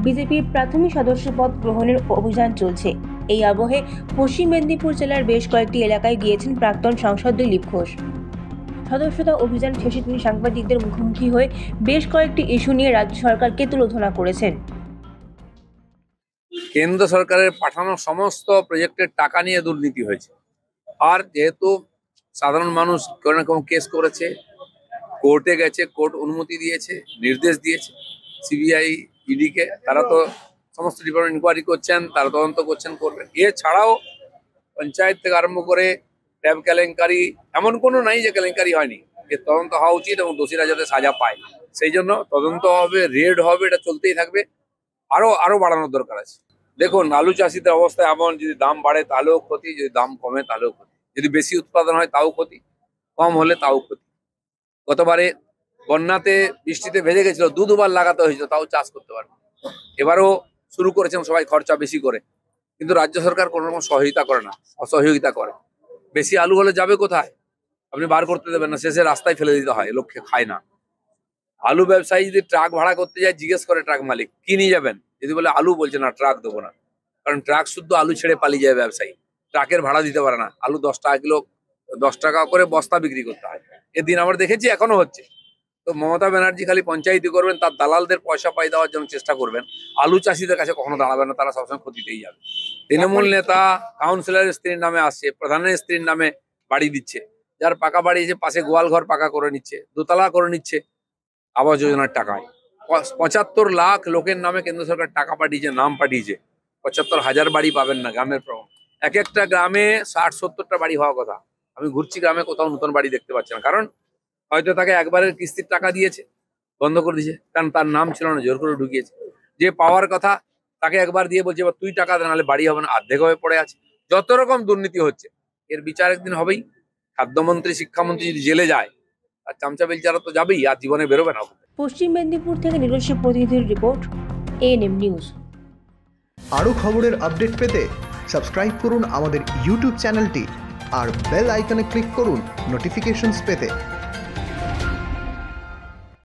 বিজেপির প্রাথমিক সদস্য পদ গ্রহণের অভিযান চলছে। এই আবহে পশ্চিম মেদিনীপুর জেলার বেশ কয়েকটি এলাকায় গিয়েছেন প্রাক্তন সাংসদ দিলীপ ঘোষ। সদস্যতা অভিযান শেষে তিনি সাংবাদিকদের মুখোমুখি হয়ে বেশ কয়েকটি ইস্যু নিয়ে রাজ্য সরকারকে তুলোধনা করেছেন। কেন্দ্র সরকারের পাঠানো সমস্ত প্রজেক্টের টাকা নিয়ে দুর্নীতি হয়েছে। আর যেহেতু সাধারণ মানুষ কোনো না কোনো কেস করেছে, কোর্টে গেছে, কোর্ট অনুমতি দিয়েছে, নির্দেশ দিয়েছে সিবিআই ইডিকে, তারা তো সমস্ত ডিপার্টমেন্ট ইনকোয়ারি করছেন, তারা তদন্ত করছেন, করবেন। এছাড়াও পঞ্চায়েত থেকে আরম্ভ করে ট্যাব কেলেঙ্কারি এমন কোনো নাই যে কেলেঙ্কারি হয়নি, এর তদন্ত হওয়া উচিত এবং দোষীরা যাতে সাজা পায়। সেই জন্য তদন্ত হবে, রেড হবে, এটা চলতেই থাকবে। আরো বাড়ানোর দরকার আছে। দেখুন, আলু চাষিদের অবস্থা এমন, যদি দাম বাড়ে তাহলেও ক্ষতি, যদি দাম কমে তাহলেও ক্ষতি, যদি বেশি উৎপাদন হয় তাও ক্ষতি, কম হলে তাও ক্ষতি। গতবারে বন্যাতে বৃষ্টিতে ভেজে গেছিল, দুবার লাগাতে হয়েছিল, তাও চাষ করতে পারবে। এবারও শুরু করেছেন সবাই খরচা বেশি করে, কিন্তু রাজ্য সরকার কোনো রকম সহযোগিতা করে না, অসহযোগিতা করে। বেশি আলু হলে যাবে কোথায়? আপনি বার করতে দেবেন না, শেষে রাস্তায় ফেলে দিতে হয়, লোককে খায় না। আলু ব্যবসায়ী যদি ট্রাক ভাড়া করতে যায়, জিজ্ঞেস করে ট্রাক মালিক কি নিয়ে যাবেন, যদি বলে আলু, বলছে না ট্রাক দেবো না। কারণ ট্রাক শুদ্ধ আলু ছেড়ে পালিয়ে যায় ব্যবসায়ী, ট্রাকের ভাড়া দিতে পারে না। আলু 10 টাকা কিলো, 10 টাকা করে বস্তা বিক্রি করতে হয়। এদিন আমরা দেখেছি, এখনো হচ্ছে। তো মমতা ব্যানার্জি খালি পঞ্চায়েতই করবেন, তার দালালদের পয়সা পাই দেওয়ার জন্য চেষ্টা করবেন। আলু চাষিদের কাছে কখনো দাঁড়াবেন না, তারা সবসময় ক্ষতিতেই যাবে। তৃণমূল নেতা কাউন্সিলরের স্ত্রীর নামে আসছে, প্রধানের স্ত্রীর নামে বাড়ি দিচ্ছে, যার পাকা বাড়ি এসে পাশে গোয়াল ঘর পাকা করে নিচ্ছে, দোতলা করে নিচ্ছে আবাস যোজনার টাকায়। 75 লাখ লোকের নামে কেন্দ্র সরকার টাকা পাঠিয়েছে, নাম পাঠিয়েছে। 75,000 বাড়ি পাবেন না গ্রামের প্রবলেম। এক একটা গ্রামে 60-70টা বাড়ি হওয়া কথা। আমি ঘুরছি, গ্রামে কোথাও নতুন বাড়ি দেখতে পাচ্ছি না। কারণ হয়তো তাকে একবারের কিস্তির টাকা দিয়েছে, বন্ধ করে দিয়েছে, কারণ তার নাম ছিল না, জোর করে ঢুকিয়েছে। যে পাওয়ার কথা তাকে একবার দিয়ে বলছে এবার তুই টাকা দে, নাহলে বাড়ি হবে না, অর্ধেক হয়ে পড়ে আছে। যত রকম দুর্নীতি হচ্ছে, এর বিচার একদিন হবেই। খাদ্যমন্ত্রী, শিক্ষামন্ত্রী যদি জেলে যায়, আর চামচা বেলচারা তো যাবেই, আর জীবনে বেরোবে না। পশ্চিম মেদিনীপুর থেকে নিজস্ব প্রতিনিধির রিপোর্ট, এএনএম নিউজ। আরও খবরের আপডেট পেতে সাবস্ক্রাইব করুন আমাদের ইউটিউব চ্যানেলটি আর বেল আইকনে ক্লিক করুন নোটিফিকেশনস পেতে।